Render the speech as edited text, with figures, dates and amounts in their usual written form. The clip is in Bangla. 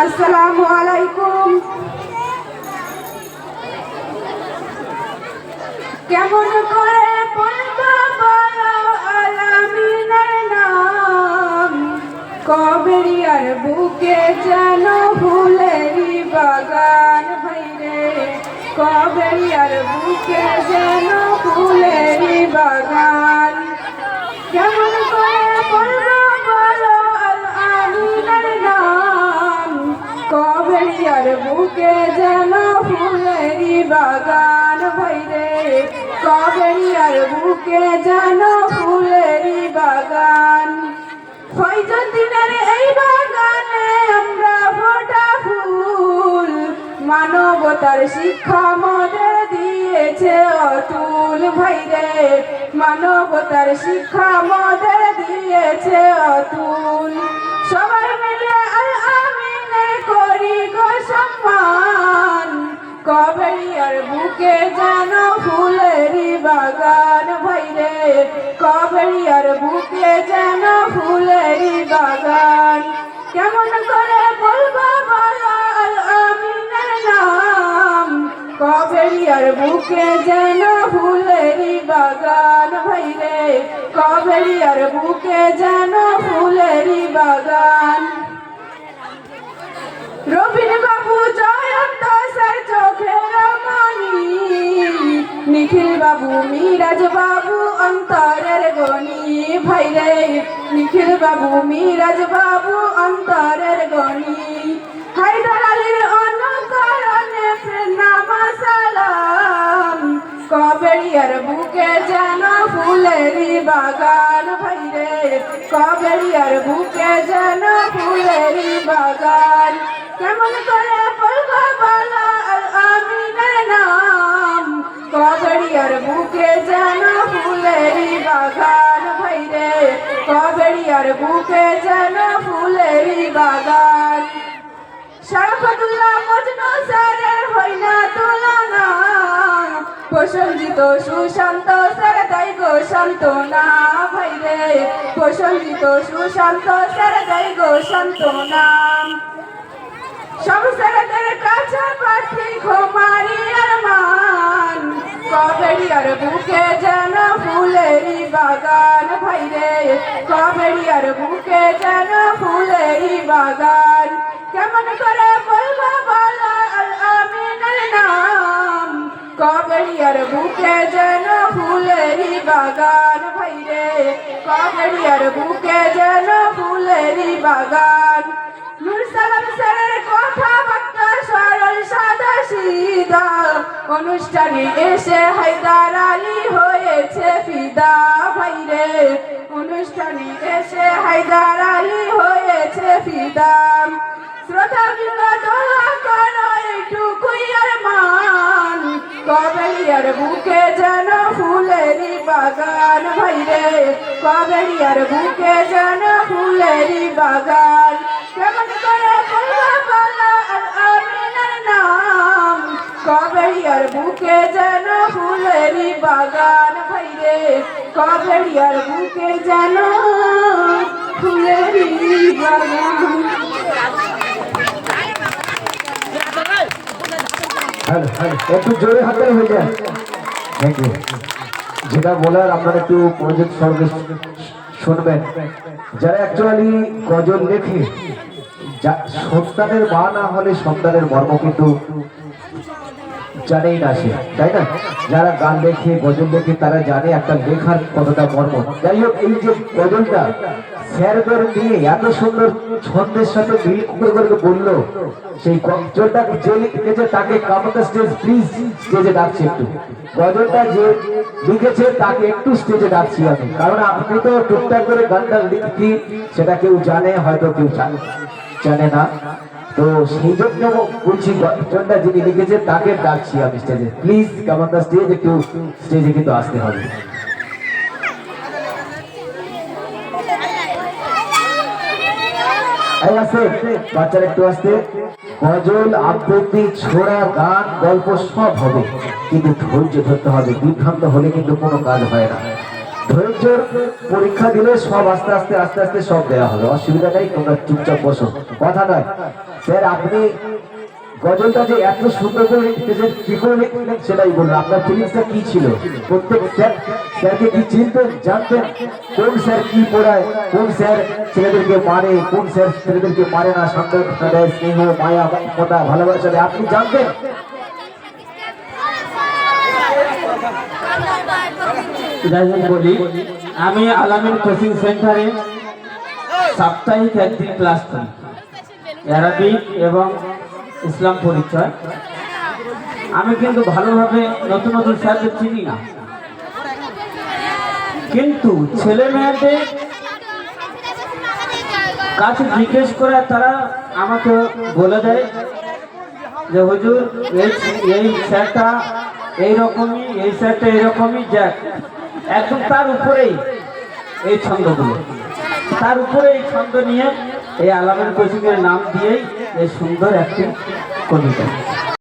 আসসালামু আলাইকুম। কেমন করে পড়বো বলো আলামিনের নাম, কবেরিয়ার বুকে যেন ফুলেরই বাগান ভাইরে, কবেরিয়ার বুকে যেন ফুলেরই বাগান। কেমন করে পড়বো বলো আলামিনের নাম, কবেরিয়ার বুকে যেন ফুলেরই বাগান ভাইরে, কবেরিয়ার বুকে যেন ফুলেরই বাগান। ফয়জুদ্দিনের এই বাগানে আমরা ফোটা ফুল, মানবতার শিক্ষা মোদের দিয়েছে অতুল ভাইরে, মানবতার শিক্ষা মোদের দিয়েছে অতুল। সবাই মিলে আল আমিনে করি গো সম্মান, কবেরিয়ার বুকে যেন ফুলেরই বাগান ভাইরে, কবেরিয়ার বুকে যেন ফুলেরই বাগান। কেমন করে বলবো বলো আল আমিনের নাম, কবেরিয়ার বুকে যেন ফুলেরই বাগান ভাইরে, কবেরিয়ার বুকে যেন ফুলেরই বাগান। রবিন বাবু জয়ন্ত স্যার চোখের মনি, নিখিল বাবু মিরাজ বাবু অন্তরের গনি ভাইরে, নিখিল বাবু মিরাজ বাবু অন্তরের গনি। হায়দার আলীর অনুকরণে নামা সালাম, কবেরিয়ার বুকে যেন ফুলেরই বাগান ভাইরে, কবেরিয়ার বুকে যেন ফুলেরই বাগান। কেমন করে পড়বো বলো আল আমিনের নাম, কবেরিয়ার বুকে যেন ফুলেরই বাগান ভাইরে, কবেরিয়ার বুকে যেন ফুলেরই বাগান। শরাফতুল্লাহ মজনু স্যারের হয় না তুলনা, প্রসঞ্জিত সুশান্ত স্যার দেয় গো সান্ত্বনা ভাইরে, প্রসঞ্জিত সুশান্ত স্যার দেয় গো সান্ত্বনা। সব স্যারদের কাছে পাঠি খোমারি আরমান, কবেরিয়ার বুকে যেন ফুলেরই বাগান ভাইরে, কবেরিয়ার বুকে যেন ফুলেরই বাগান। কেমন করে বলবো বলো আল আমিনের নাম, কবেরিয়ার বুকে যেন ফুলেরই বাগান ভাইরে, কবেরিয়ার বুকে যেন ফুলেরই বাগান। নূর সালাম স্যারের কথাবার্তা সরল সাদা সিধা, অনুষ্ঠানে এসে হায়দার আলী হয়েছে ফিদা ভাইরে, অনুষ্ঠানে এসে হায়দার আলী হয়েছে ফিদা। শ্রোতাবৃন্দ দোয়া করো এইটুকুই আরমান, কবেরিয়ার বুকে যেন ফুলেরই বাগান ভাইরে, কবেরিয়ার বুকে যেন ফুলেরই বাগান। কেমন করে বলবো বলো আল আমিনের নাম, কবেরিয়ার বুকে যেন ফুলেরই বাগান ভাইরে, কবেরিয়ার বুকে যেন ফুলেরই বাগান। একটু জোরে হাতে হয়ে যায়। Thank you. যেটা বলার আপনারা একটু মনোযোগ সঙ্গে শুনবেন। যারা অ্যাকচুয়ালি গজল লেখে, সন্তানের মা না হলে সন্তানের মর্ম কিন্তু জানেই না সে, তাই না? যারা গান লেখে গজল লেখে তারা জানে একটা লেখার কতটা মর্ম। যাই হোক, এই যে গজলটা স্যারদের নিয়ে এত সুন্দর ছন্দের সাথে মিল করে বললো, সেই গজলটা যে লিখেছে তাকে কামতা স্টেজ প্লিজ স্টেজে ডাকছি একটু। গজলটা যে লিখেছে তাকে একটু স্টেজে ডাকছি আমি, কারণ আপনি তো টুকটাক করে গানটা লিখছি, সেটা কেউ জানে হয়তো কেউ জানে না, তো সেই জন্য বলছি গজলটা যিনি লিখেছে তাকে ডাকছি আমি স্টেজে। প্লিজ কামতা স্টেজ একটু স্টেজে কিন্তু আসতে হবে। বাচ্চারা একটু আসতে। গজল আবৃত্তি ছোড়া গান গল্প সব হবে, কিন্তু ধৈর্য ধরতে হবে, বিভ্রান্ত হলে কিন্তু কোনো কাজ হয় না। ধৈর্যের পরীক্ষা দিলে সব আস্তে আস্তে আস্তে আস্তে সব দেওয়া হবে, অসুবিধা নেই, তোমরা চুপচাপ বসো, কথা নয়। স্যার আপনি গজলটা যে এত সুন্দর করে লিখতেছেন, কি করে লিখলেন সেটাই বলুন, আপনার ফিলিংসটা কি ছিল? প্রত্যেক স্যারকে কি চিনতেন, জানতেন কোন স্যার কি পড়ায়, কোন স্যার ছেলেদেরকে মারে, কোন স্যার ছেলেদেরকে মারে না, সান্ত্বনা দেয়, স্নেহ মায়া মমতা ভালোবাসা দেয়, আপনি জানতেন? যাই হোক বলি, আমি আলামিন কোচিং সেন্টারে সাপ্তাহিক একদিন ক্লাস করি, অ্যারাবিক এবং ইসলাম পরিচয়। আমি কিন্তু ভালোভাবে নতুন নতুন স্যারদের চিনি না, কিন্তু ছেলে মেয়েদের কাছে জিজ্ঞেস করে তারা আমাকে বলে দেয় যে হুজুর এই স্যারটা এইরকমই, এই স্যারটা এইরকমই, যাক একদম তার উপরেই এই ছন্দগুলো, তার উপরে এই ছন্দ নিয়ে এই আলামিন কোচিং এর নাম দিয়েই এই সুন্দর একটি কবিতা।